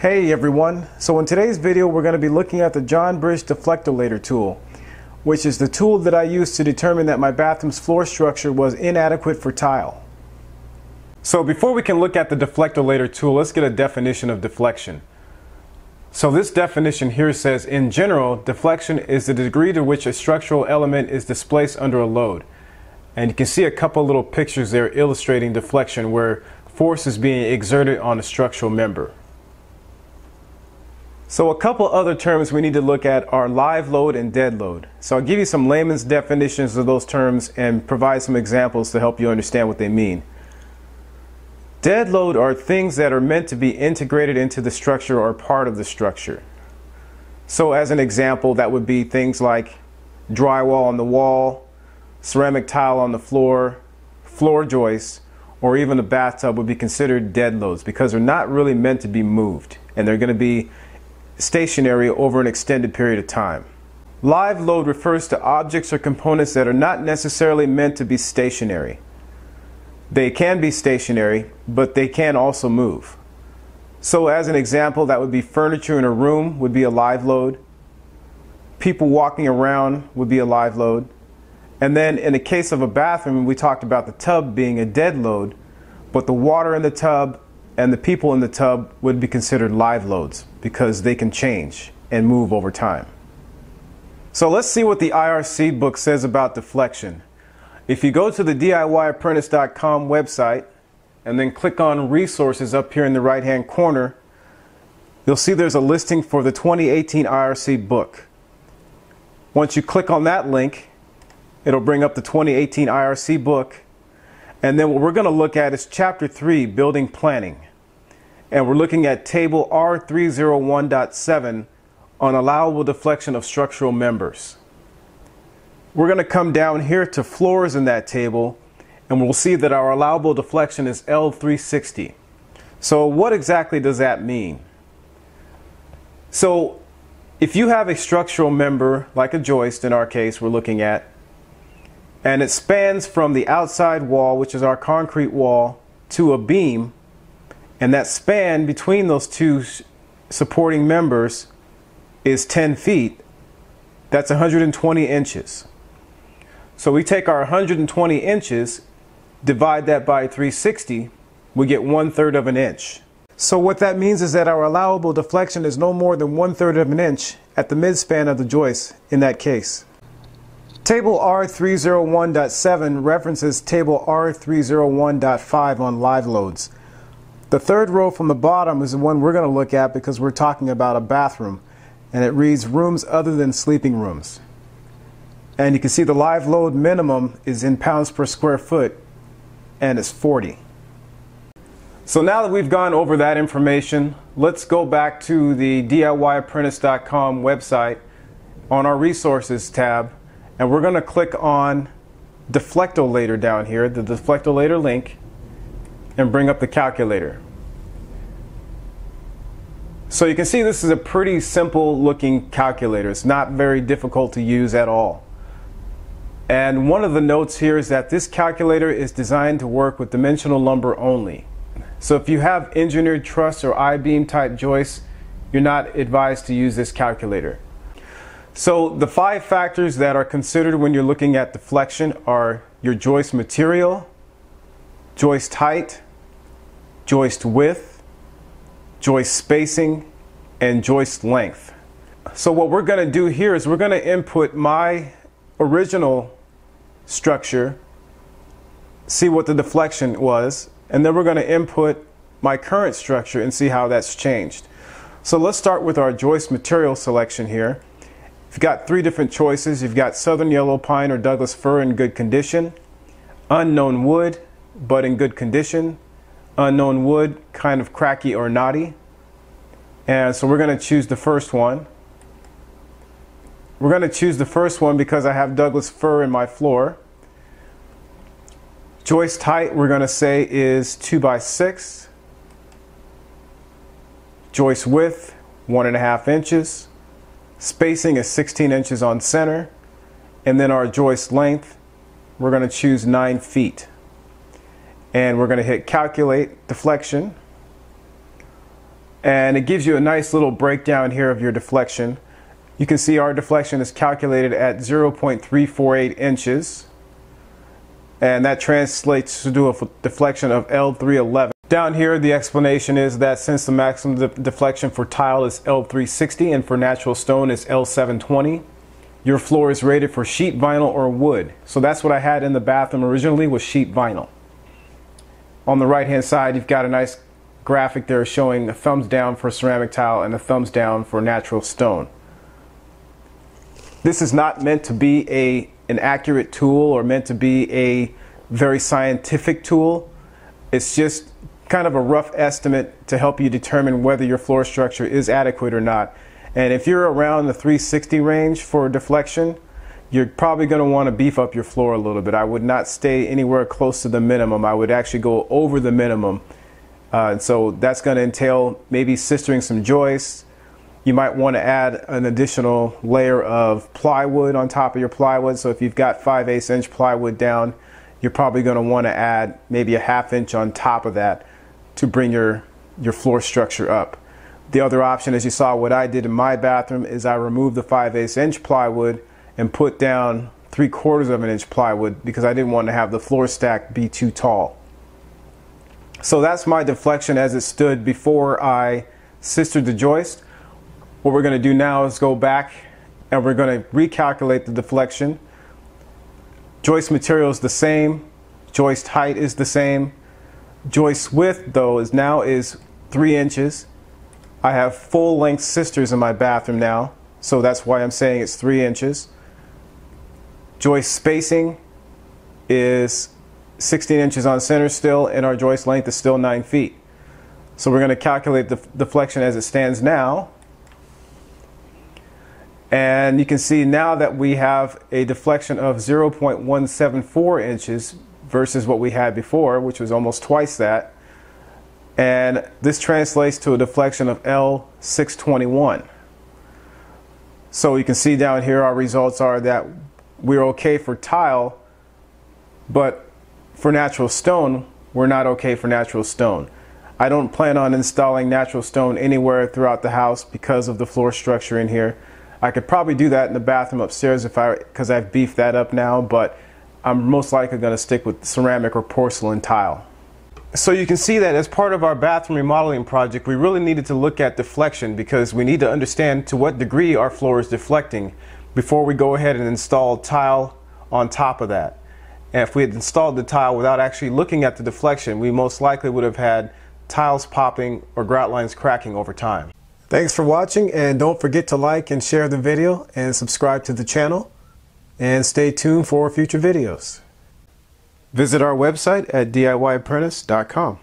Hey everyone, so in today's video we're going to be looking at the John Bridge Deflectolator tool, which is the tool that I used to determine that my bathroom's floor structure was inadequate for tile. So before we can look at the Deflectolator tool, let's get a definition of deflection. So this definition here says, in general, deflection is the degree to which a structural element is displaced under a load. And you can see a couple little pictures there illustrating deflection where force is being exerted on a structural member. So a couple other terms we need to look at are live load and dead load. So I'll give you some layman's definitions of those terms and provide some examples to help you understand what they mean. Dead load are things that are meant to be integrated into the structure or part of the structure. So as an example, that would be things like drywall on the wall, ceramic tile on the floor, floor joists, or even a bathtub would be considered dead loads because they're not really meant to be moved and they're going to be stationary over an extended period of time. Live load refers to objects or components that are not necessarily meant to be stationary. They can be stationary, but they can also move. So as an example, that would be furniture in a room would be a live load. People walking around would be a live load. And then in the case of a bathroom, we talked about the tub being a dead load, but the water in the tub and the people in the tub would be considered live loads because they can change and move over time. So let's see what the IRC book says about deflection. If you go to the DIYapprentice.com website and then click on resources up here in the right hand corner, you'll see there's a listing for the 2018 IRC book. Once you click on that link, it'll bring up the 2018 IRC book. And then what we're going to look at is Chapter 3, Building Planning. And we're looking at Table R301.7 on allowable deflection of structural members. We're going to come down here to floors in that table, and we'll see that our allowable deflection is L360. So what exactly does that mean? So if you have a structural member, like a joist in our case we're looking at, and it spans from the outside wall, which is our concrete wall, to a beam, and that span between those two supporting members is 10 feet, that's 120 inches. So we take our 120 inches, divide that by 360, we get 1/3 of an inch. So what that means is that our allowable deflection is no more than 1/3 of an inch at the midspan of the joist in that case. Table R301.7 references Table R301.5 on live loads. The third row from the bottom is the one we're going to look at because we're talking about a bathroom, and it reads rooms other than sleeping rooms. And you can see the live load minimum is in pounds per square foot, and it's 40. So now that we've gone over that information, let's go back to the DIYapprentice.com website on our resources tab. And we're going to click on Deflectolator down here, the Deflectolator link, and bring up the calculator. So you can see this is a pretty simple looking calculator. It's not very difficult to use at all. And one of the notes here is that this calculator is designed to work with dimensional lumber only. So if you have engineered truss or I-beam type joists, you're not advised to use this calculator. So the 5 factors that are considered when you're looking at deflection are your joist material, joist height, joist width, joist spacing, and joist length. So what we're going to do here is we're going to input my original structure, see what the deflection was, and then we're going to input my current structure and see how that's changed. So let's start with our joist material selection here. You've got 3 different choices. You've got southern yellow pine or Douglas fir in good condition, unknown wood but in good condition, unknown wood kind of cracky or knotty. And so we're going to choose the first one. We're going to choose the first one because I have Douglas fir in my floor. Joist height we're going to say is 2 by 6. Joist width 1.5 inches. Spacing is 16 inches on center, and then our joist length, we're going to choose 9 feet. And we're going to hit calculate deflection. And it gives you a nice little breakdown here of your deflection. You can see our deflection is calculated at 0.348 inches. And that translates to a deflection of L311. Down here, the explanation is that since the maximum deflection for tile is L360 and for natural stone is L720, your floor is rated for sheet vinyl or wood. So that's what I had in the bathroom originally, was sheet vinyl. On the right hand side, you've got a nice graphic there showing a thumbs down for ceramic tile and a thumbs down for natural stone. This is not meant to be an accurate tool or meant to be a very scientific tool. It's just kind of a rough estimate to help you determine whether your floor structure is adequate or not. And if you're around the 360 range for deflection, you're probably going to want to beef up your floor a little bit. I would not stay anywhere close to the minimum. I would actually go over the minimum. And so that's going to entail maybe sistering some joists. You might want to add an additional layer of plywood on top of your plywood. So if you've got 5/8 inch plywood down, you're probably going to want to add maybe a 1/2 inch on top of that to bring your floor structure up. The other option, as you saw what I did in my bathroom, is I removed the 5/8 inch plywood and put down 3/4 of an inch plywood because I didn't want to have the floor stack be too tall. So that's my deflection as it stood before I sistered the joist. What we're going to do now is go back and we're going to recalculate the deflection. Joist material is the same, joist height is the same. Joist width though is 3 inches. I have full length sisters in my bathroom now, so that's why I'm saying it's 3 inches. Joist spacing is 16 inches on center still, and our joist length is still 9 feet. So we're going to calculate the deflection as it stands now. And you can see now that we have a deflection of 0.174 inches versus what we had before, which was almost twice that. And this translates to a deflection of L621. So you can see down here our results are that we're okay for tile, but for natural stone, we're not okay for natural stone. I don't plan on installing natural stone anywhere throughout the house because of the floor structure in here. I could probably do that in the bathroom upstairs because I've beefed that up now, but I'm most likely going to stick with ceramic or porcelain tile. So you can see that as part of our bathroom remodeling project, we really needed to look at deflection because we need to understand to what degree our floor is deflecting before we go ahead and install tile on top of that. And if we had installed the tile without actually looking at the deflection, we most likely would have had tiles popping or grout lines cracking over time. Thanks for watching, and don't forget to like and share the video and subscribe to the channel, and stay tuned for future videos. Visit our website at DIYapprentice.com.